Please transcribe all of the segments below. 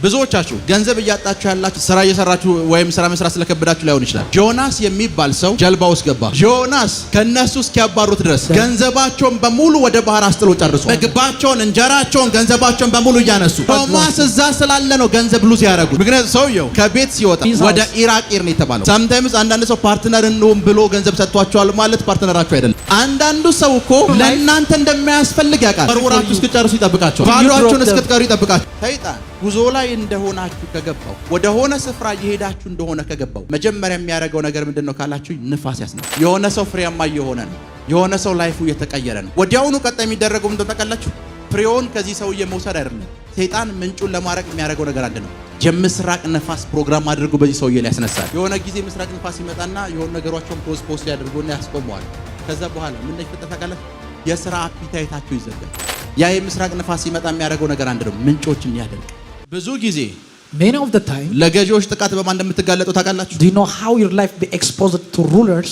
ብዙዎቻችሁ ገንዘብ እያጣችሁ ያላችሁ ስራ እየሰራችሁ ወይም ስራ መስራት ስለከበዳችሁ ላይሆን ይችላል። ጆናስ የሚባል ሰው ጀልባ ውስጥ ገባ። ጆናስ ከነሱ እስኪያባሩት ድረስ ገንዘባቸውን በሙሉ ወደ ባህር አስጥሎ ጨርሷል። ምግባቸውን፣ እንጀራቸውን፣ ገንዘባቸውን በሙሉ እያነሱ ቶማስ እዛ ስላለ ነው ገንዘብ ሉዝ ያደረጉት። ምክንያቱም ሰውየው ከቤት ሲወጣ ወደ ኢራቅ ነው የተባለው። ሳምታይምስ አንዳንድ ሰው ፓርትነር እንሁን ብሎ ገንዘብ ሰጥቷቸዋል ማለት ፓርትነራችሁ አይደለም። አንዳንዱ ሰው እኮ ለእናንተ እንደማያስፈልግ ያውቃል። ወርወራችሁ እስክትጨርሱ ይጠብቃቸዋል። ባሏችሁን እስክትቀሩ ይጠብቃቸዋል። ሰይጣን ጉዞ ላይ እንደሆናችሁ ከገባው ወደ ሆነ ስፍራ እየሄዳችሁ እንደሆነ ከገባው መጀመሪያ የሚያደርገው ነገር ምንድነው ካላችሁ ንፋስ ያስነሳል። የሆነ ሰው ፍሬያማ እየሆነ ነው። የሆነ ሰው ላይፉ እየተቀየረ ነው። ወዲያውኑ ቀጣይ የሚደረገው ምንድነው ታውቃላችሁ? ፍሬውን ከዚህ ሰውዬ መውሰድ አይደለም። ሰይጣን ምንጩን ለማረቅ የሚያደርገው ነገር አንድ ነው። የምስራቅ ነፋስ ፕሮግራም አድርጎ በዚህ ሰውዬ ላይ ያስነሳል። የሆነ ጊዜ ምስራቅ ነፋስ ይመጣና የሆነ ነገሯቸውን ፖስት ያደርጉና ያስቆመዋል። ከዛ በኋላ ምን እንደሚፈጠር ታውቃላችሁ? የሥራ አፒታይታችሁ ይዘጋል። ያ የምስራቅ ነፋስ ሲመጣ የሚያደርገው ነገር አንድ ነው። ምንጮችን ያደርቅ። ብዙ ጊዜ many of the time ለገዢዎች ጥቃት በማን እንደምትጋለጡ ታውቃላችሁ? do you know how your life be exposed to rulers?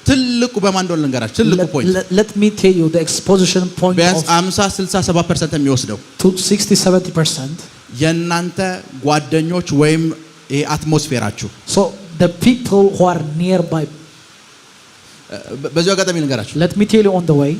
ትልቁ በማን እንደሆነ ልንገራችሁ። ትልቁ ፖይንት let me tell you the exposition point ቢያንስ 50-67% የሚወስደው to 60-70% የእናንተ ጓደኞች ወይም አትሞስፌራችሁ። so the people who are nearby. በዚህ አጋጣሚ ልንገራችሁ። let me tell you on the way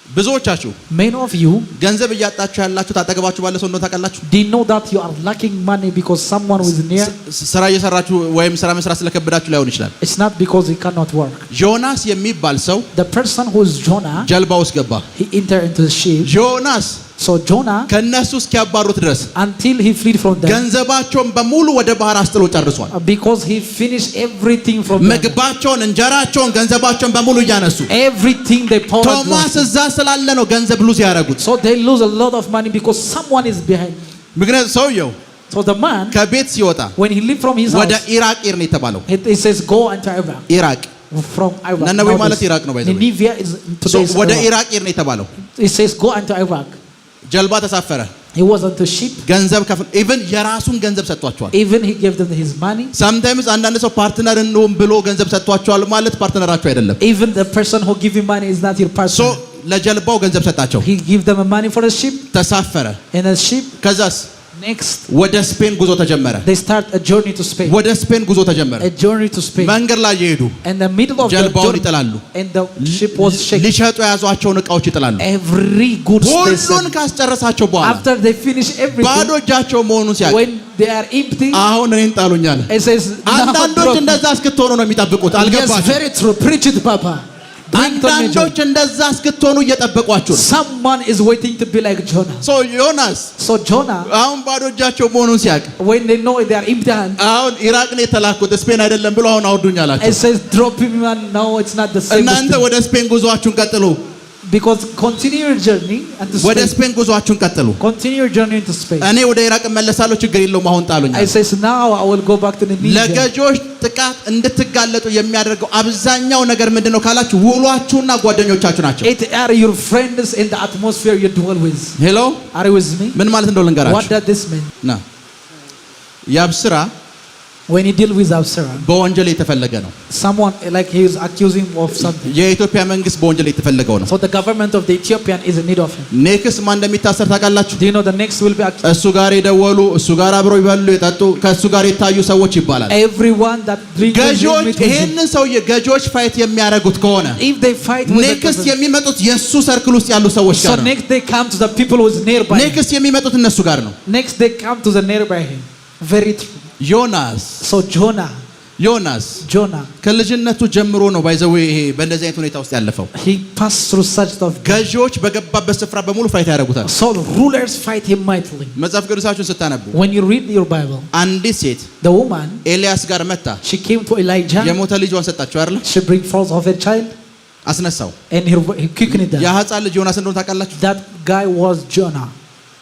ብዙዎቻችሁ many of you ገንዘብ እያጣችሁ ያላችሁ ታጠገባችሁ ባለ ሰው እንደሆነ ታውቃላችሁ? do you know that you are lacking money because someone who is near? ስራ እየሰራችሁ ወይም ስራ መስራት ስለከበዳችሁ ላይሆን ይችላል። it's not because he cannot work. ጆናስ የሚባል ሰው the person who is Jonah ጀልባ ውስጥ ገባ። he entered into the ship. ጆናስ so Jonah ከነሱ እስኪያባሩት ድረስ until he fled from them ገንዘባቸውን በሙሉ ወደ ባህር አስጥሎ ጨርሷል። because he finished everything from them. ምግባቸውን፣ እንጀራቸውን፣ ገንዘባቸውን በሙሉ እያነሱ everything they poured. ቶማስ እዛ ስላለ ነው ገንዘብ ሉዝ ያደረጉት። so they lose a lot of money because someone is behind. ምክንያቱም ሰውየው so the man ከቤት ሲወጣ when he left from his house ወደ ኢራቅ ነው የተባለው። he says go into Iraq. ኢራቅ from Iraq. ነነዌ ማለት ኢራቅ ነው። ባይዘው Nineveh is today's ወደ ኢራቅ ነው የተባለው። he says go into Iraq. ጀልባ ተሳፈረ። he was on the ship. ገንዘብ ከፍል ኢቭን የራሱን ገንዘብ ሰጥቷቸዋል። even he gave them his money. sometimes አንዳንድ ሰው ፓርትነር እንሁን ብሎ ገንዘብ ሰጥቷቸዋል ማለት ፓርትነራችሁ አይደለም። even the person who give you money is not your partner. so ለጀልባው ገንዘብ ሰጣቸው። he give them money for the ship. ተሳፈረ። in a ship. ከዛስ next ወደ ስፔን ጉዞ ተጀመረ። they start a journey to Spain. ወደ ስፔን ጉዞ ተጀመረ። a journey to Spain. መንገድ ላይ ይሄዱ in the middle of ጀልባውን the ይጥላሉ። and the ship was shaking. ሊሸጡ የያዟቸውን እቃዎች ይጥላሉ። every goods they ሁሉን ካስጨረሳቸው በኋላ after they finish everything ባዶ እጃቸው መሆኑን ሲያውቅ when they are empty አሁን እኔን ጣሉኛል። it says አንዳንዶች እንደዛ እስክትሆኑ ነው የሚጠብቁት። አልገባችም? yes very true. preach it papa. አንዳንዶች እንደዛ እስክትሆኑ እየጠበቋችሁ ነው። someone is waiting to be like Jonah. so Jonah አሁን ባዶ እጃቸው መሆኑን ሲያውቅ when they know they are empty hands አሁን ኢራቅ ነው የተላኩት ስፔን አይደለም ብሎ አሁን አውርዱኝ አላቸው። it says drop him and no it's not the same. እናንተ ወደ ስፔን ጉዞአችሁን ቀጥሉ። because continue your journey and to ወደ ስፔን ጉዞአችሁን ቀጥሉ። continue your journey to Spain. እኔ ወደ ኢራቅ መለሳለሁ ችግር የለውም አሁን ጣሉኝ። I says now I will go back to Nineveh. ለገጆች ጥቃት እንድትጋለጡ የሚያደርገው አብዛኛው ነገር ምንድነው ካላችሁ ውሏችሁና ጓደኞቻችሁ ናቸው። it are your friends in the atmosphere you dwell with. hello are you with me? ምን ማለት እንደሆነ ልንገራችሁ። what does this mean? ና ያብስራ when you deal with Absalom በወንጀል የተፈለገ ነው። someone like he is accusing of something. የኢትዮጵያ መንግስት በወንጀል የተፈለገው ነው። so the government of the Ethiopian is in need of him. ኔክስት ማን እንደሚታሰር ታውቃላችሁ? do you know the next will be accused? እሱ ጋር የደወሉ እሱ ጋር አብረው ይበሉ የጠጡ ከእሱ ጋር የታዩ ሰዎች ይባላል። everyone that drink ገጆች ይሄንን ሰውዬ ገጆች ፋይት የሚያደርጉት ከሆነ if they fight with ኔክስት የሚመጡት የሱ ሰርክል ውስጥ ያሉ ሰዎች so ጋር ነው። next they come to the people who is nearby. ኔክስት የሚመጡት እነሱ ጋር ነው። next they come to the nearby him. very true. ዮናስ so Jonah ከልጅነቱ ጀምሮ ነው ባይዘው ይሄ በእንደዚህ አይነት ሁኔታ ውስጥ ያለፈው። he passed through such of ገጆች በገባበት ስፍራ በሙሉ ፋይት ያደርጉታል። so rulers fight him mightily. መጽሐፍ ቅዱሳችሁን ስታነቡ when you read your Bible አንዲት ሴት the woman ኤልያስ ጋር መጣ። she came to Elijah የሞተ ልጇን ሰጣቸው አይደል? she bring forth of her child አስነሳው። and he quickened them. ያ ሕፃን ልጅ ዮናስ እንደሆነ ታውቃላችሁ? that guy was Jonah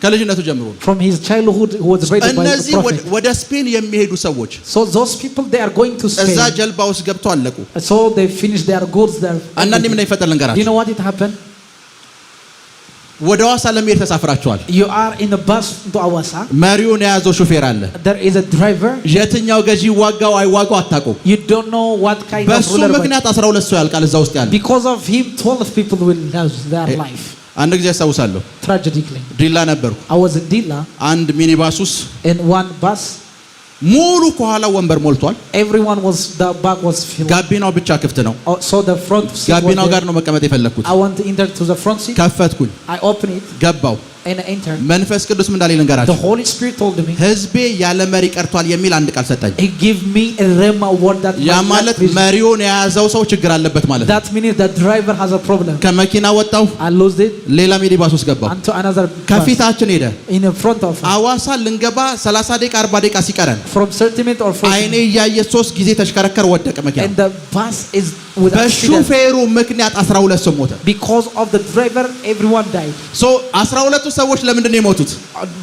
ከልጅነቱ ጀምሮ from his childhood he was raised by the prophet. ወደ ስፔን የሚሄዱ ሰዎች so those people they are going to Spain. እዛ ጀልባ ውስጥ ገብተው አለቁ። so they finish their goods there. አንዳንዴ ምን ይፈጠር ልንገራችሁ። do you know what it happened? ወደ ሐዋሳ ለመሄድ ተሳፍራችኋል። you are in a bus to Hawassa. መሪውን የያዘው ሹፌር አለ። there is a driver. የትኛው ገዢ ዋጋው አይዋጋው አታውቁም። you don't know what kind of ruler. በሱ ምክንያት 12 ሰው ያልቃል እዛ ውስጥ ያለ። because of him 12 people will lose their life. አንድ ጊዜ አስታውሳለሁ tragically. ዲላ ነበርኩ I was in Dilla አንድ ሚኒባስ ውስጥ in one bus. ሙሉ ከኋላ ወንበር ሞልቷል Everyone was, the back was filled. ጋቢናው ብቻ ክፍት ነው So the front seat was ጋቢናው ጋር there. ነው መቀመጥ የፈለኩት I want to enter to the front seat. ከፈትኩኝ I open it ገባው and I enter. መንፈስ ቅዱስ ምን እንዳለኝ The ልንገራችሁ Holy Spirit told me, ህዝቤ ያለ መሪ ቀርቷል የሚል አንድ ቃል ሰጠኝ He gave me a rhema word that ያ my ማለት life is- መሪውን የያዘው ሰው ችግር አለበት ማለት ነው that means the driver has a problem. ከመኪና ወጣው I lost it ሌላ ሚኒባስ ውስጥ ገባው onto another bus ከፊታችን ሄደ in the front of us. አዋሳ ልንገባ 30 ደቂቃ 40 ደቂቃ ሲቀረን From 30 minutes or 40 አይኔ እያየ 3 ጊዜ ተሽከረከረ ወደቀ መኪና and the bus is with accident. በሹፌሩ ምክንያት 12 ሰው ሞተ Because of the driver, everyone died. ሶ 12ቱ ሰዎች ለምንድን ነው የሞቱት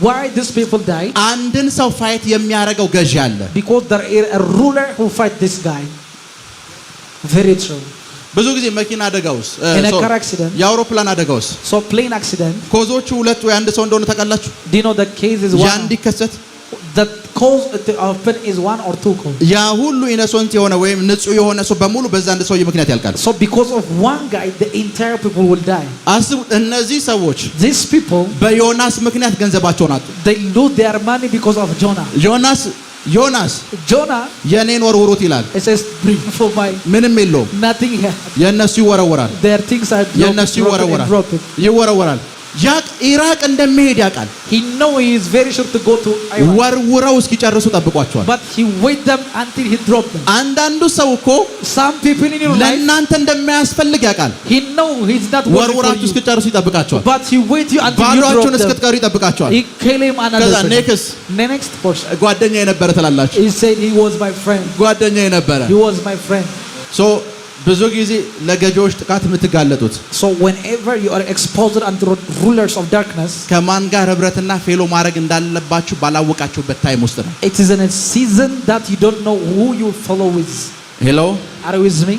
Why these people died? አንድን ሰው ፋይት የሚያረጋው ገዢ አለ Because there is a ruler who fight this guy. Very true. ብዙ ጊዜ መኪና አደጋ ውስጥ In a car accident. የአውሮፕላን አደጋ ውስጥ So plane accident. ኮዞቹ ሁለት ወይ አንድ ሰው እንደሆነ ታውቃላችሁ Do you know the case is ያ one? እንዲከሰት The cause often is one or two cause. ያ ሁሉ ኢነሶንት የሆነ ወይም ንጹህ የሆነ ሰው በሙሉ በዛ አንድ ሰው ምክንያት ያልቃል So because of one guy, the entire people will die. አስቡ እነዚህ ሰዎች These people, በዮናስ ምክንያት ገንዘባቸውን አጡ they lose their money because of Jonah. ዮናስ Jonah, የኔን ወርውሩት ይላል it says, bring for my ምንም የለውም nothing here. የነሱ ይወረወራል Their things are የነሱ broken. ይወረወራል ያቅ ኢራቅ እንደሚሄድ ያውቃል He know he is very sure to go to Iraq. ወርውረው እስኪጨርሱ ጠብቋቸዋል But he wait them until he drop them. አንዳንዱ ሰው እኮ Some people in your life, ለእናንተ እንደማያስፈልግ ያውቃል he know he's not worthy for ወርውራችሁ you. እስኪጨርሱ ይጠብቃቸዋል But he wait you until you ባሏቸውን drop them. እስክትቀሩ ይጠብቃቸዋል He kill him another ከዛ person. ኔክስ Next person. ጓደኛ የነበረ ትላላችሁ He said he was my friend. ጓደኛ የነበረ He was my friend. ሶ ብዙ ጊዜ ለገዢዎች ጥቃት የምትጋለጡት So whenever you are exposed unto rulers of darkness, ከማን ጋር ህብረትና ፌሎ ማድረግ እንዳለባችሁ ባላወቃችሁበት ታይም ውስጥ ነው it is in a season that you don't know who you follow with. ሄሎ Are you with me?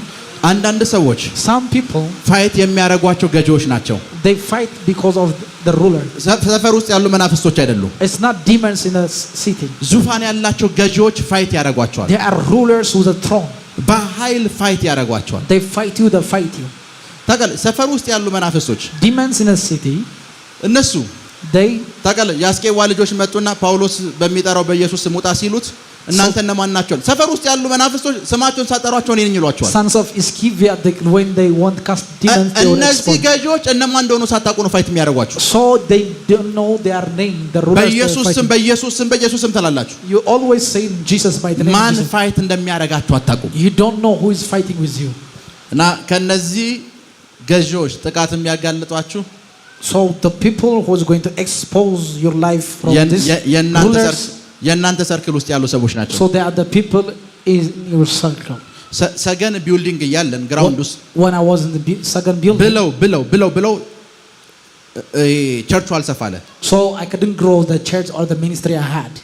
አንዳንድ ሰዎች Some people, ፋይት የሚያደርጓቸው ገዢዎች ናቸው they fight because of the ruler. ሰፈር ውስጥ ያሉ መናፍስቶች አይደሉም It's not demons in a city. ዙፋን ያላቸው ገዢዎች ፋይት ያደርጓቸዋል They are rulers with a throne. በኃይል ፋይት ያደርጓቸዋል They fight you, they fight you. ታውቃለህ ሰፈር ውስጥ ያሉ መናፍስቶች Demons in a city, እነሱ they, ታውቃለህ የአስቄዋ ልጆች መጡና ጳውሎስ በሚጠራው በኢየሱስ ስም ውጣ ሲሉት እናንተ እነማን ናቸው ሰፈር ውስጥ ያሉ መናፍስቶች ስማቸውን ሳጠሯቸው እኔን ይሏቸዋል sons of Sceva, when they want to cast demons, they will እነዚህ expose. ገዢዎች እነማን እንደሆኑ ሳታውቁ ነው ፋይት የሚያደርጓቸው So they don't know their name, the rulers. they are በኢየሱስ ስም fighting. በኢየሱስ ስም ትላላችሁ You always say in Jesus by the name of ማን Jesus. ፋይት እንደሚያደርጋችሁ አታውቁም You don't know who is fighting with you. እና ከነዚህ ገዢዎች ጥቃት የሚያጋልጧችሁ So the people who is going to expose your life from this rulers, የእናንተ ሰርክል ውስጥ ያሉ ሰዎች ናቸው so they are the people in your circle. ሰገን ቢልዲንግ እያለን ግራውንድ ውስጥ When I was in the second building, ብለው ቸርቹ አልሰፋለ so I couldn't grow the church or the ministry I had.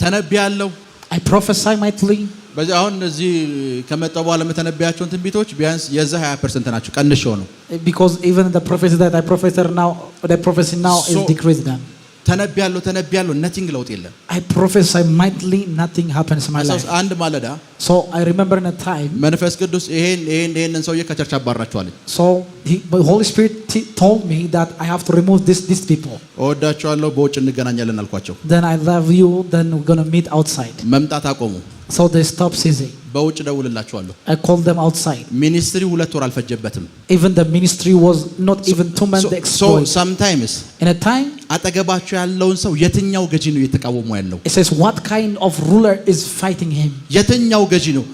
ተነብያለሁ I prophesy mightily. በዚህ አሁን እዚህ ከመጣው በኋላ የምተነብያቸውን ትንቢቶች ቢያንስ የዛ 20% ናቸው ቀንሼው ነው Because even the prophecy that I prophesy now is So- decreased down. ተነብያለሁ ነቲንግ ለውጥ የለም I prophesy mightily, nothing happens in my life. አንድ ማለዳ So I remember in a time, መንፈስ ቅዱስ ይሄንን ሰውዬ ከቸርች አባራቸዋል so the Holy Spirit told me that I have to remove these people. እወዳቸዋለሁ በውጭ እንገናኛለን አልኳቸው Then I love you, then we're going to meet outside. መምጣት አቆሙ So they stopped ceasing. በውጭ ደውልላቸዋለሁ I called them outside. ሚኒስትሪ 2 ወር አልፈጀበትም Even the ministry was not even 2 months so exploit. sometimes In a time, አጠገባቸው ያለውን ሰው የትኛው ገዢ ነው እየተቃወሙ ያለው it says what kind of ruler is fighting him. የትኛው ገዢ ነው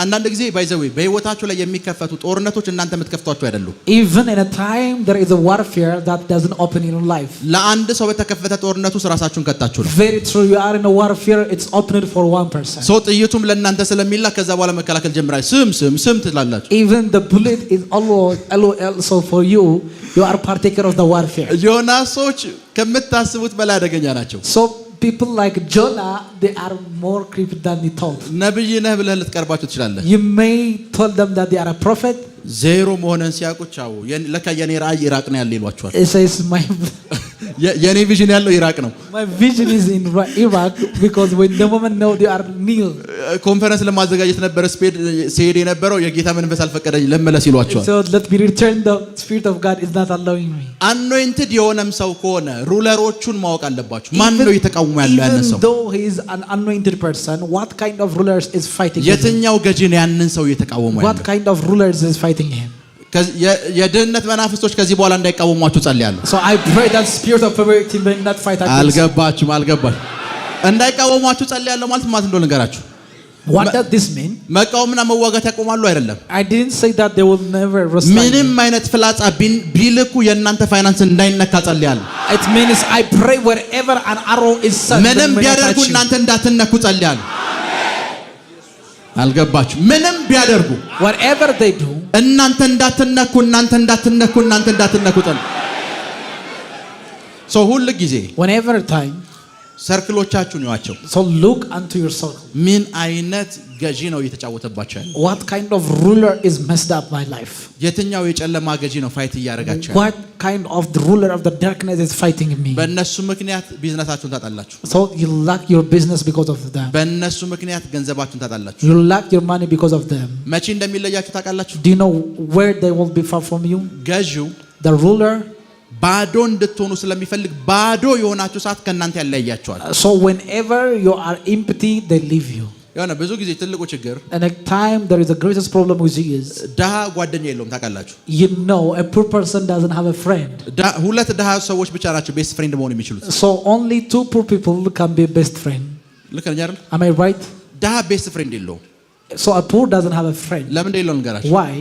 አንዳንድ ጊዜ ባይዘዌ በህይወታችሁ ላይ የሚከፈቱ ጦርነቶች እናንተ የምትከፍቷቸው አይደሉም Even in a time, there is a warfare that doesn't open in your life. ለአንድ ሰው በተከፈተ ጦርነት ውስጥ ራሳችሁን ከታችሁ ነው Very true, you are in a warfare, it's opened for one person. ሰው ጥይቱም ለእናንተ ስለሚላ ከዛ በኋላ መከላከል ጀምራችሁ ስም ትላላችሁ Even the bullet is also for you, you are partaker of the warfare. ዮናሶች ከምታስቡት በላይ አደገኛ ናቸው So people like Jonah, they are more creepy than he told. ነብይ ነህ ብለህ ልትቀርባቸው ትችላለህ You may tell them that they are a prophet. ዜሮ መሆነን ሲያውቁ ቻው ለካ የኔ ራእይ ኢራቅ ነው ያለ ይሏቸዋል It says የኔ ቪዥን ያለው ኢራቅ ነው my vision is in Iraq, because when the women know they are kneel. ኮንፈረንስ ለማዘጋጀት ነበር ሲሄድ የነበረው የጌታ መንፈስ አልፈቀደኝ ለመለስ ይሏቸዋል። So let me return, the spirit of God is not allowing me. anointed የሆነም ሰው ከሆነ ሩለሮቹን ማወቅ አለባችሁ። ማን ነው እየተቃወመ ያለው ያንን ሰው? Even though he is an anointed person, what kind of rulers is fighting him? የትኛው ገዢ ነው ያንን ሰው እየተቃወመ ያለው? What kind of rulers is fighting him? የድህነት መናፍስቶች ከዚህ በኋላ እንዳይቃወሟችሁ ጸልያለሁ። So I pray that spirit of poverty may not fight against. አልገባችሁም? እንዳይቃወሟችሁ ጸልያለሁ ማለት እንደሆነ ነገራችሁ። What does this mean? መቃወምና መዋጋት ያቆማሉ አይደለም። I didn't say that they will never respond. ምንም አይነት ፍላጻ ቢልኩ የእናንተ ፋይናንስ እንዳይነካ ጸልያለሁ። It means I pray wherever an arrow is sent. ምንም ቢያደርጉ እናንተ እንዳትነኩ ጸልያለሁ። አልገባችሁ? ምንም ቢያደርጉ whatever they do እናንተ እንዳትነኩ ጸልያለሁ። ሰው ሁሉ ጊዜ whenever time ሰርክሎቻችሁን ያቸው። so look unto your circle. ምን አይነት ገዢ ነው እየተጫወተባቸው ያለው? What kind of ruler is messed up my life? የትኛው የጨለማ ገዢ ነው ፋይት እያደረጋቸው? What kind of the ruler of the darkness is fighting me? በእነሱ ምክንያት ቢዝነሳችሁን ታጣላችሁ። So you lack your business because of them. በእነሱ ምክንያት ገንዘባችሁን ታጣላችሁ። You lack your money because of them. መቼ እንደሚለያችሁ ታውቃላችሁ? Do you know where they will be far from you? ገዢው The ruler, ባዶ እንድትሆኑ ስለሚፈልግ ባዶ የሆናችሁ ሰዓት ከእናንተ ያለያያችኋል። so whenever you are empty they leave you. የሆነ ብዙ ጊዜ ትልቁ ችግር And at time there is the greatest problem with you is ድሃ ጓደኛ የለውም። ታውቃላችሁ? you know a poor person doesn't have a friend. ሁለት ድሃ ሰዎች ብቻ ናቸው ቤስት ፍሬንድ መሆን የሚችሉት። So only two poor people can be best friend. ልክ ነኝ አይደል? Am I right? ድሃ ቤስት ፍሬንድ የለውም። So a poor doesn't have a friend. ለምን እንደሌለው ንገራችሁ። Why?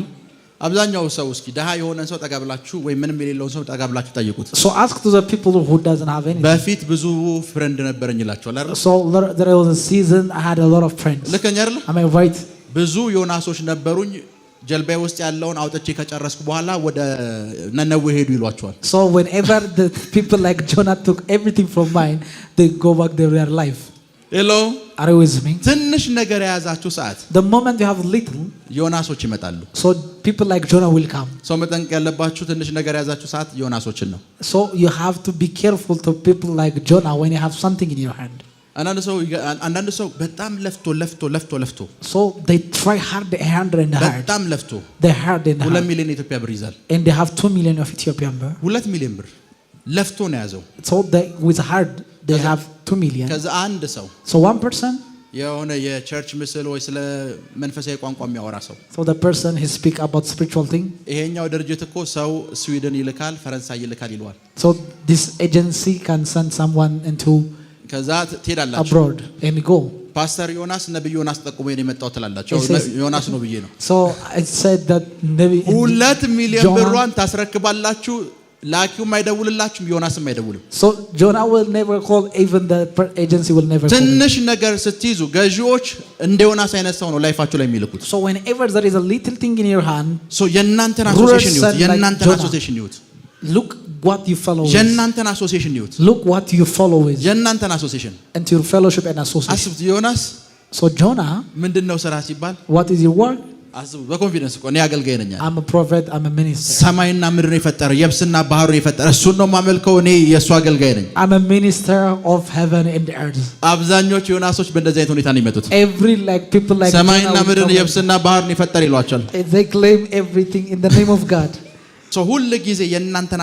አብዛኛው ሰው እስኪ ድሃ የሆነን ሰው ጠጋ ብላችሁ ወይ ምንም የሌለውን ሰው ጠጋ ብላችሁ ጠይቁት። So ask to the people who doesn't have anything. በፊት ብዙ ፍሬንድ ነበረኝ ይላችኋል አይደል? So there was a season I had a lot of friends. ልክ ነኝ አይደል? Am I right? ብዙ ዮናሶች ነበሩኝ ጀልባዬ ውስጥ ያለውን አውጥቼ ከጨረስኩ በኋላ ወደ ነነዌ ሄዱ ይሏቸዋል። So whenever the people like Jonah took everything from mine, they go back to their life. Hello? Are you with me? ትንሽ ነገር የያዛችሁ ሰዓት The moment you have little, ዮናሶች ይመጣሉ። so people like Jonah will come. ሰው መጠንቀቅ ያለባችሁ ትንሽ ነገር የያዛችሁ ሰዓት ዮናሶችን ነው። So you have to be careful to people like Jonah when you have something in your hand. አንዳንድ ሰው በጣም ለፍቶ So they try hard and hard. በጣም ለፍቶ They hard and 2 hard. ሚሊዮን የኢትዮጵያ ብር ይዛል። And they have 2 million of Ethiopian birr. 2 ሚሊዮን ብር ለፍቶ ነው ያዘው። So they with hard they have 2 million. ከዛ አንድ ሰው So one person, የሆነ የቸርች ምስል ወይ ስለ መንፈሳዊ ቋንቋ የሚያወራ ሰው so the person he speak about spiritual thing. ይሄኛው ድርጅት እኮ ሰው ስዊድን ይልካል፣ ፈረንሳይ ይልካል ይለዋል። So this agency can send someone into ከዛ ትሄዳላችሁ abroad and go. ፓስተር ዮናስ ነብዩ ዮናስ ጠቁሞ የመጣው ትላላችሁ። ዮናስ ነው ብዬ ነው። So I said that maybe 2 ሚሊዮን ብሯን ታስረክባላችሁ። ላኪውም አይደውልላችሁም፣ ዮናስም አይደውልም። So Jonah will never call, even the agency will never call. ትንሽ ነገር ስትይዙ ገዢዎች እንደ ዮናስ አይነት ሰው ነው ላይፋችሁ ላይ የሚልኩት። So whenever there is a little thing in your hand, so የእናንተን አሶሲዬሽን ይሁት፣ የእናንተን አሶሲዬሽን ይሁት። look what you follow with. የእናንተን አሶሲዬሽን ይሁት። Look what you follow with. የእናንተን አሶሲዬሽን And your fellowship and association. አስቡት። ዮናስ So Jonah, ምንድነው ስራ ሲባል what is your work? አስቡት። በኮንፊደንስ እኮ እኔ አገልጋይ ነኝ። I'm a prophet, I'm a minister. ሰማይና ምድርን የፈጠረ የብስና ባህሩን የፈጠረ እሱን ነው ማመልከው። እኔ የእሱ አገልጋይ ነኝ። I'm a minister of heaven and earth. አብዛኞቹ ዮናሶች በእንደዚህ አይነት ሁኔታ ነው የሚመጡት። Every like people like ሰማይና ምድርን የብስና ባህሩን የፈጠረ ይሏቸዋል። they claim everything in the name of God. So ሁሉ ጊዜ የእናንተን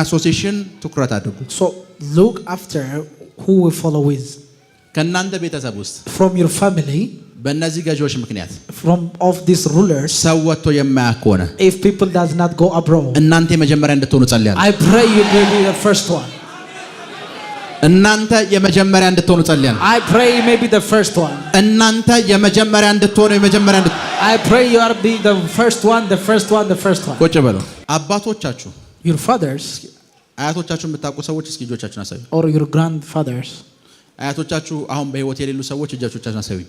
አሶሲዬሽን ትኩረት አድርጉ። So look after who we follow with. ከእናንተ ቤተሰብ ውስጥ From your family, በእነዚህ ገዢዎች ምክንያት from of these rulers, ሰው ወጥቶ የማያውቅ ከሆነ if people does not go abroad, እናንተ የመጀመሪያ እንድትሆኑ ጸልያለሁ። I pray you will be the first one. እናንተ የመጀመሪያ እንድትሆኑ ጸልያለሁ። I pray you may be the first one. እናንተ የመጀመሪያ እንድትሆኑ I pray you are be the first one, the first one, the first one. ቁጭ በሉ። አባቶቻችሁ Your fathers አያቶቻችሁ የምታውቁ ሰዎች እስኪ እጆቻችሁን አሳዩ። or your grandfathers. አያቶቻችሁ አሁን በህይወት የሌሉ ሰዎች እጆቻችሁን አሳዩ።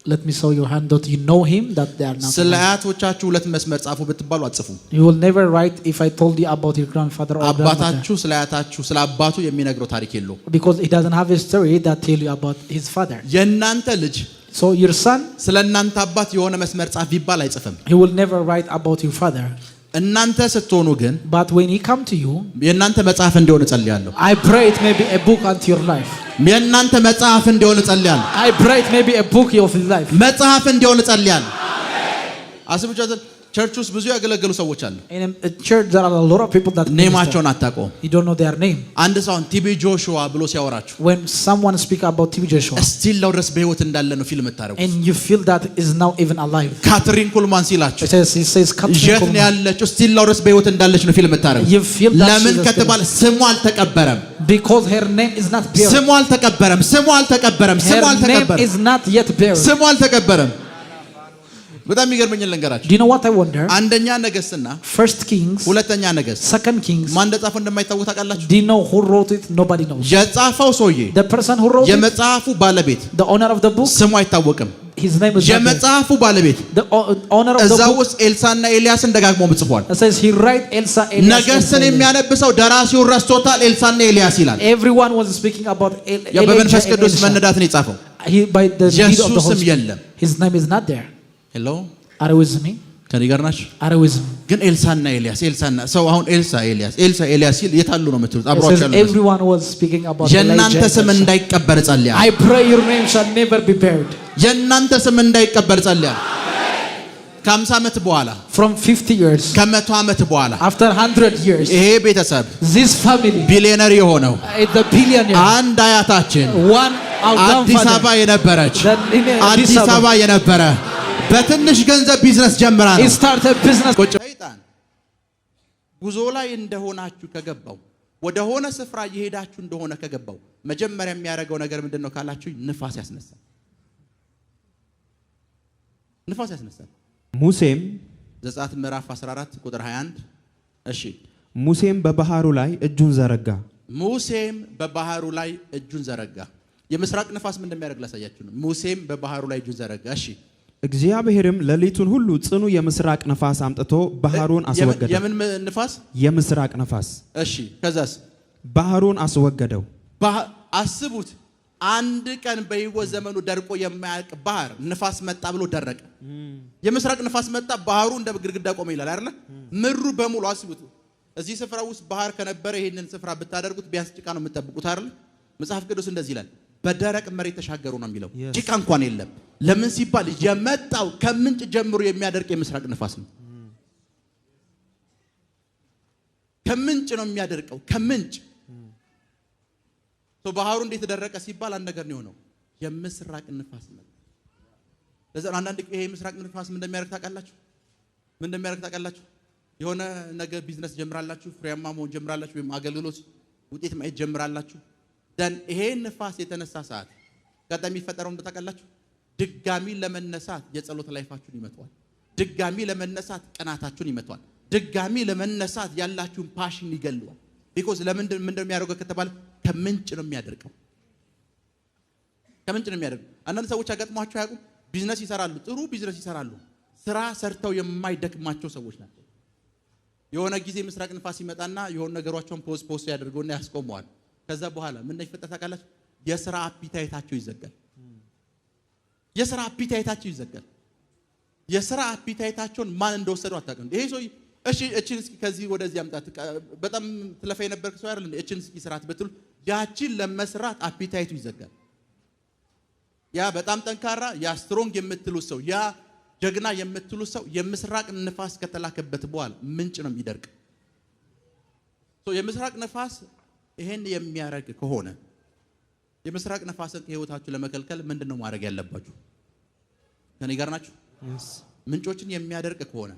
Let me show your hand that you know him, that they are not. ስለ አያቶቻችሁ ሁለት መስመር ጻፉ ብትባሉ አትጽፉም። You will never write if I told you about your grandfather or grandmother. አባታችሁ ስለ አያታችሁ ስለ አባቱ የሚነግረው ታሪክ የለውም። Because he doesn't have a story that tell you about his father. የእናንተ ልጅ So your son, ስለ እናንተ አባት የሆነ መስመር ጻፍ ቢባል አይጽፍም። he will never write about your father. እናንተ ስትሆኑ ግን but when he come to you የእናንተ መጽሐፍ እንዲሆን እጸልያለሁ I pray it may be a book unto your life የእናንተ መጽሐፍ እንዲሆን እጸልያለሁ I pray it may be a book of his life መጽሐፍ እንዲሆን እጸልያለሁ አስቡቻችሁ ቸርች ውስጥ ብዙ ያገለገሉ ሰዎች አሉ in a church there are a lot of people that ኔማቸውን አታውቁም you don't know their name አንድ ሰው ቲቢ ጆሹዋ ብሎ ሲያወራችሁ when someone speak about TB Joshua still ነው ድረስ በህይወት እንዳለ ነው ፊልም ታረጉ and you feel that is now even alive ካትሪን ኩልማን ሲላችሁ he says Catherine የት ነው ያለችው still ነው ድረስ በህይወት እንዳለች ነው ፊልም ታረጉ you feel that ለምን ከተባለ ስሙ አልተቀበረም because her name is not buried ስሙ አልተቀበረም ስሙ አልተቀበረም ስሙ አልተቀበረም her name is not yet buried ስሙ አልተቀበረም በጣም ይገርመኝ ልንገራችሁ do you know what I wonder አንደኛ ነገስትና first kings ሁለተኛ ነገስ second kings ማን እንደጻፈው እንደማይታወቅ ታውቃላችሁ do you know who wrote it nobody knows የጻፈው ሰውዬ the person who wrote የመጽሐፉ ባለቤት the owner of the book ስሙ አይታወቅም his name is የመጽሐፉ ባለቤት the owner of the book እዛው ውስጥ ኤልሳና ኤልያስን ደጋግሞ ጽፏል it says he write Elsa Elias ነገስን የሚያነብሰው ደራሲው ረስቶታል ኤልሳና ኤልያስ ይላል everyone was speaking about ያ በመንፈስ ቅዱስ መነዳትን የጻፈው he by the lead of the ኢየሱስም የለም his name is not there hello are you with me ከኔ ጋር ናችሁ are you with me ግን ኤልሳና ኤልያስ ኤልሳና ሰው አሁን ኤልሳ ኤልያስ ሲል የታሉ ነው የምትሉት አብሯቸው ነው everyone was speaking about የእናንተ ስም እንዳይቀበር ጸልያ I pray your name shall never be buried የእናንተ ስም እንዳይቀበር ጸልያ ከ50 ዓመት በኋላ from 50 years ከ100 ዓመት በኋላ after 100 years ይሄ ቤተሰብ this family ቢሊዮነር የሆነው the billionaire አንድ አያታችን one አዲስ አበባ የነበረች አዲስ አበባ የነበረ በትንሽ ገንዘብ ቢዝነስ ጀምራ ነው start a business ሰይጣን ጉዞ ላይ እንደሆናችሁ ከገባው ወደ ሆነ ስፍራ እየሄዳችሁ እንደሆነ ከገባው መጀመሪያ የሚያደርገው ነገር ምንድነው ካላችሁ ንፋስ ያስነሳል ንፋስ ያስነሳል ሙሴም ዘጸአት ምዕራፍ 14 ቁጥር 21 እሺ ሙሴም በባህሩ ላይ እጁን ዘረጋ ሙሴም በባህሩ ላይ እጁን ዘረጋ የምስራቅ ንፋስ ምን እንደሚያደርግ ላሳያችሁ ነው ሙሴም በባህሩ ላይ እጁን ዘረጋ እሺ እግዚአብሔርም ሌሊቱን ሁሉ ጽኑ የምስራቅ ንፋስ አምጥቶ ባህሩን አስወገደው የምን ንፋስ የምስራቅ ንፋስ እሺ ከዛስ ባህሩን አስወገደው አስቡት አንድ ቀን በህይወት ዘመኑ ደርቆ የማያልቅ ባህር ንፋስ መጣ ብሎ ደረቀ የምስራቅ ንፋስ መጣ ባህሩ እንደ ግድግዳ ቆመ ይላል አይደል ምድሩ በሙሉ አስቡት እዚህ ስፍራ ውስጥ ባህር ከነበረ ይሄንን ስፍራ ብታደርጉት ቢያንስ ጭቃ ነው የምትጠብቁት አይደል መጽሐፍ ቅዱስ እንደዚህ ይላል በደረቅ መሬት ተሻገሩ ነው የሚለው ጭቃ እንኳን የለም ለምን ሲባል የመጣው ከምንጭ ጀምሮ የሚያደርቅ የምስራቅ ንፋስ ነው ከምንጭ ነው የሚያደርቀው ከምንጭ ባህሩ እንዴት ተደረቀ ሲባል አንድ ነገር ነው የሆነው የምስራቅ ንፋስ ነው ለዛ አንዳንድ ይሄ የምስራቅ ንፋስ ምን እንደሚያደርግ ታውቃላችሁ የሆነ ነገር ቢዝነስ ጀምራላችሁ ፍሬያማ መሆን ጀምራላችሁ ወይም አገልግሎት ውጤት ማየት ጀምራላችሁ ደን ይሄ ንፋስ የተነሳ ሰዓት ቀጣይ የሚፈጠረው እንደታውቃላችሁ ድጋሚ ለመነሳት የጸሎት ላይፋችሁን ይመጣዋል ድጋሚ ለመነሳት ቀናታችሁን ይመጣዋል ድጋሚ ለመነሳት ያላችሁን ፓሽን ይገለዋል because ለምን እንደሚያደርገው ከተባለ ከምንጭ ነው የሚያደርገው ከምንጭ ነው የሚያደርገው አንዳንድ ሰዎች አጋጥሟቸው ያውቁ ቢዝነስ ይሰራሉ ጥሩ ቢዝነስ ይሰራሉ ስራ ሰርተው የማይደክማቸው ሰዎች ናቸው የሆነ ጊዜ ምስራቅ ንፋስ ይመጣና የሆነ ነገሮችን ፖስት ያደርገውና ያስቆመዋል ከዛ በኋላ ምን እንደሚፈጠር ታውቃላችሁ የሥራ አፒታይታቸው ይዘጋል የሥራ አፒታይታቸው ይዘጋል የሥራ አፒታይታቸውን ማን እንደወሰደው አታውቅም ይሄ ሰው እሺ እቺን እስኪ ከዚህ ወደዚህ አምጣት በጣም ትለፋ የነበርክ ሰው አይደል እቺን እስኪ ስራት በትሉ ያቺን ለመስራት አፒታይቱ ይዘጋል ያ በጣም ጠንካራ ያ ስትሮንግ የምትሉት ሰው ያ ጀግና የምትሉት ሰው የምስራቅ ንፋስ ከተላከበት በኋላ ምንጭ ነው የሚደርቅ የምስራቅ ንፋስ ይሄን የሚያረግ ከሆነ የምስራቅ ንፋስን ከህይወታችሁ ለመከልከል ምንድነው ማድረግ ያለባችሁ ከኔ ጋር ናችሁ ምንጮችን የሚያደርቅ ከሆነ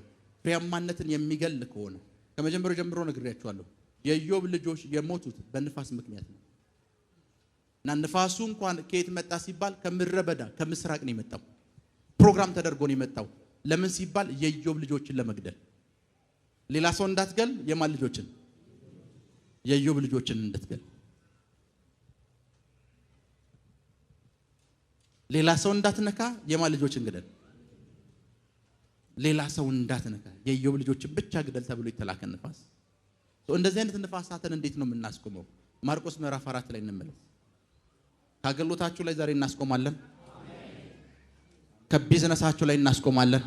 ፍሬያማነትን የሚገል ከሆነ ከመጀመሪያው ጀምሮ ነግሬያችኋለሁ የኢዮብ ልጆች የሞቱት በንፋስ ምክንያት ነው እና ንፋሱ እንኳን ከየት መጣ ሲባል ከምድረበዳ ከምስራቅ ነው የመጣው ፕሮግራም ተደርጎ ነው የመጣው ለምን ሲባል የኢዮብ ልጆችን ለመግደል ሌላ ሰው እንዳትገል የማን ልጆችን የኢዮብ ልጆችን እንድትገል ሌላ ሰው እንዳትነካ የማን ልጆችን ግደል ሌላ ሰው እንዳትነካ የኢዮብ ልጆችን ብቻ ግደል ተብሎ የተላከ ንፋስ እንደዚህ አይነት ንፋሳትን እንዴት ነው የምናስቆመው ማርቆስ ምዕራፍ 4 ላይ እንመለስ ካገሎታችሁ ላይ ዛሬ እናስቆማለን ከቢዝነሳችሁ ላይ እናስቆማለን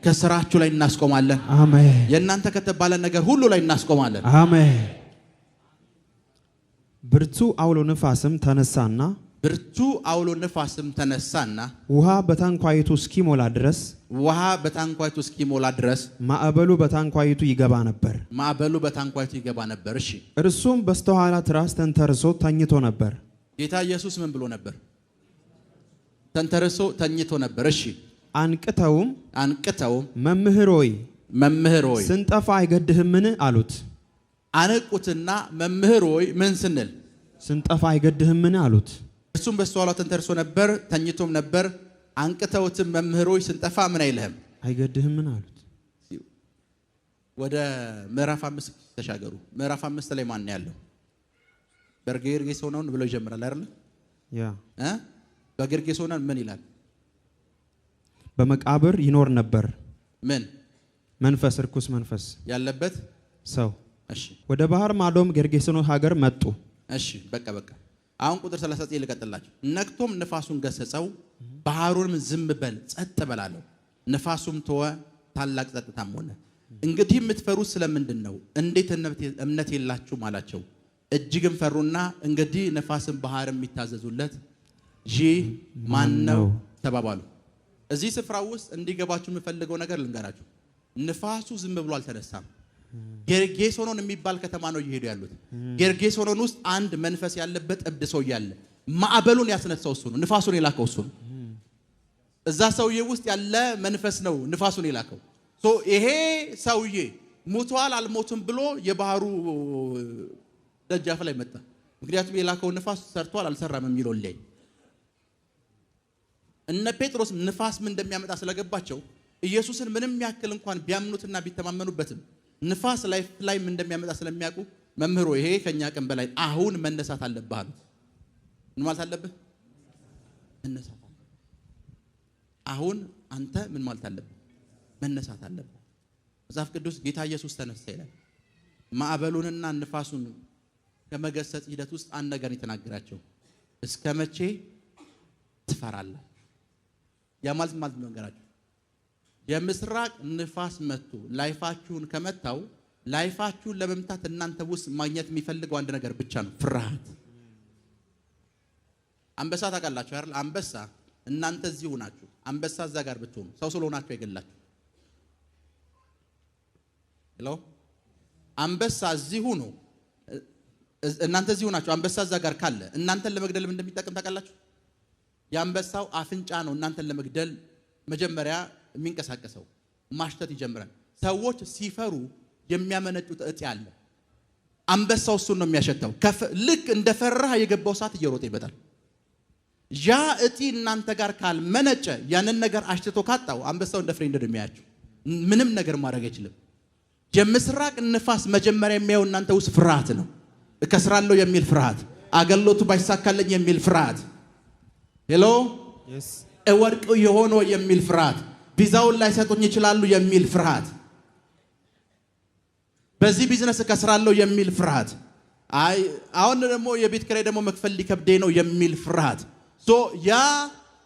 ከስራችሁ ላይ እናስቆማለን አሜን የእናንተ ከተባለ ነገር ሁሉ ላይ እናስቆማለን አሜን ብርቱ አውሎ ነፋስም ተነሳና ውሃ በታንኳይቱ እስኪሞላ ድረስ ማዕበሉ በታንኳይቱ ይገባ ነበር እሺ እርሱም በስተኋላ ትራስ ተንተርሶ ተኝቶ ነበር ጌታ ኢየሱስ ምን ብሎ ነበር ተንተርሶ ተኝቶ ነበር እሺ አንቅተውም መምህር ሆይ ስንጠፋ አይገድህምን አሉት አነቁትና መምህር ሆይ ምን ስንል ስንጠፋ አይገድህምን አሉት እርሱም በስተኋላው ተንተርሶ ነበር ተኝቶም ነበር አንቅተውትም መምህር ሆይ ስንጠፋ ምን አይልህም አይገድህምን አሉት ወደ ምዕራፍ 5 ተሻገሩ ምዕራፍ 5 ላይ ማን ያለው በጌርጌሶኖን ብሎ ይጀምራል አይደል ያ በጌርጌሶኖን ምን ይላል በመቃብር ይኖር ነበር ምን መንፈስ ርኩስ መንፈስ ያለበት ሰው እሺ ወደ ባህር ማዶም ጌርጌሶኖን ሀገር መጡ እሺ በቃ አሁን ቁጥር 39 ልቀጥላችሁ ነክቶም ንፋሱን ገሰጸው ባህሩንም ዝም በል ጸጥ በላለው ንፋሱም ተወ ታላቅ ጸጥታም ሆነ እንግዲህ የምትፈሩት ስለምንድነው እንዴት እምነት የላችሁም አላቸው እጅግም ፈሩና እንግዲህ ንፋስን ባህርም የሚታዘዙለት ማን ነው ተባባሉ እዚህ ስፍራ ውስጥ እንዲገባችሁ የምፈልገው ነገር ልንገራችሁ ንፋሱ ዝም ብሎ አልተነሳም ጌርጌሶኖን የሚባል ከተማ ነው እየሄዱ ያሉት ጌርጌሶኖን ውስጥ አንድ መንፈስ ያለበት እብድ ሰው ያለ ማዕበሉን ያስነሳው እሱ ነው ንፋሱን የላከው እሱ ነው እዛ ሰውዬ ውስጥ ያለ መንፈስ ነው ንፋሱን የላከው ይሄ ሰውዬ ሙቷል አልሞትም ብሎ የባህሩ ደጃፍ ላይ መጣ ምክንያቱም የላከው ንፋስ ሰርቷል አልሰራም የሚለው ላይ እነ ጴጥሮስ ንፋስ ምን እንደሚያመጣ ስለገባቸው ኢየሱስን ምንም ያክል እንኳን ቢያምኑትና ቢተማመኑበትም ንፋስ ላይ ምን እንደሚያመጣ ስለሚያውቁ መምህሩ ይሄ ከኛ ቀን በላይ አሁን መነሳት አለብህ አሉት ምን ማለት አለብህ መነሳት አሁን አንተ ምን ማለት አለብህ መነሳት አለብህ መጽሐፍ ቅዱስ ጌታ ኢየሱስ ተነሳ ይላል ማዕበሉንና ንፋሱን ከመገሰጽ ሂደት ውስጥ አንድ ነገር የተናገራቸው እስከመቼ ትፈራለህ ያ ማለት ነው ነገራቸው የምስራቅ ንፋስ መጥቶ ላይፋችሁን ከመታው ላይፋችሁን ለመምታት እናንተ ውስጥ ማግኘት የሚፈልገው አንድ ነገር ብቻ ነው ፍርሃት አንበሳ ታውቃላችሁ አይደል አንበሳ እናንተ እዚህ ሆናችሁ አንበሳ እዛ ጋር ብትሆኑ ሰው ስለሆናችሁ አይገላችሁ ሄሎ አንበሳ እዚህ ሆኖ እናንተ እዚህ ሆናችሁ አንበሳ እዛ ጋር ካለ እናንተን ለመግደል እንደሚጠቅም ታውቃላችሁ የአንበሳው አፍንጫ ነው እናንተን ለመግደል መጀመሪያ የሚንቀሳቀሰው ማሽተት ይጀምራል ሰዎች ሲፈሩ የሚያመነጩት እጢ አለ አንበሳው እሱን ነው የሚያሸተው ልክ እንደፈራህ የገባው ሰዓት እየሮጠ ይበጣል ያ እጢ እናንተ ጋር ካልመነጨ ያንን ነገር አሽትቶ ካጣው አንበሳው እንደ ፍሬ እንደሚያያችሁ ምንም ነገር ማድረግ አይችልም የምስራቅ ንፋስ መጀመሪያ የሚያየው እናንተ ውስጥ ፍርሃት ነው እከስራለሁ የሚል ፍርሃት አገሎቱ ባይሳካልኝ የሚል ፍርሃት ሄሎ እወርቅ የሆነ የሚል ፍርሃት ቪዛውን ላይ ሰጡኝ ይችላሉ የሚል ፍርሃት በዚህ ቢዝነስ እከስራለሁ የሚል ፍርሃት አሁን ደግሞ የቤት ኪራይ ደግሞ መክፈል ሊከብደኝ ነው የሚል ፍርሃት ያ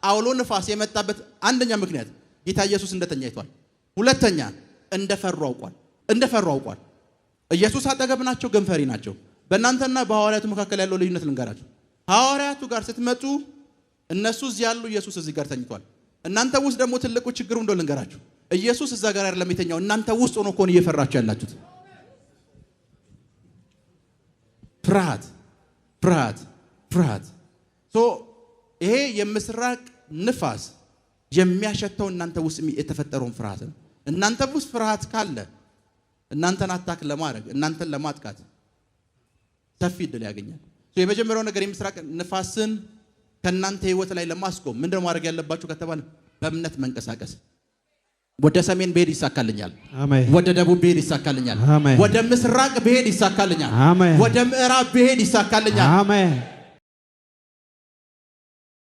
አውሎ ንፋስ የመጣበት አንደኛ ምክንያት ጌታ ኢየሱስ እንደተኛ አይቷል ሁለተኛ እንደፈሩ አውቋል ኢየሱስ አጠገብ ናቸው ግን ፈሪ ናቸው በእናንተና በሐዋርያቱ መካከል ያለው ልዩነት ልንገራችሁ ሐዋርያቱ ጋር ስትመጡ እነሱ እዚህ ያሉ ኢየሱስ እዚህ ጋር ተኝቷል እናንተ ውስጥ ደግሞ ትልቁ ችግሩ እንደው ልንገራችሁ ኢየሱስ እዛ ጋር አይደለም የተኛው እናንተ ውስጥ ሆኖ ኮን እየፈራችሁ ያላችሁት ፍርሃት ይሄ የምስራቅ ንፋስ የሚያሸተው እናንተ ውስጥ የተፈጠረውን ፍርሃት ነው እናንተ ውስጥ ፍርሃት ካለ እናንተን አታክ ለማድረግ እናንተን ለማጥቃት ሰፊ ዕድል ያገኛል የመጀመሪያው ነገር የምስራቅ ንፋስን ከናንተ ህይወት ላይ ለማስቆም ምንድነው ማድረግ ያለባችሁ ከተባለ በእምነት መንቀሳቀስ ወደ ሰሜን ብሄድ ይሳካልኛል አሜን ወደ ደቡብ ብሄድ ይሳካልኛል አሜን ወደ ምስራቅ ብሄድ ይሳካልኛል አሜን ወደ ምዕራብ ብሄድ ይሳካልኛል አሜን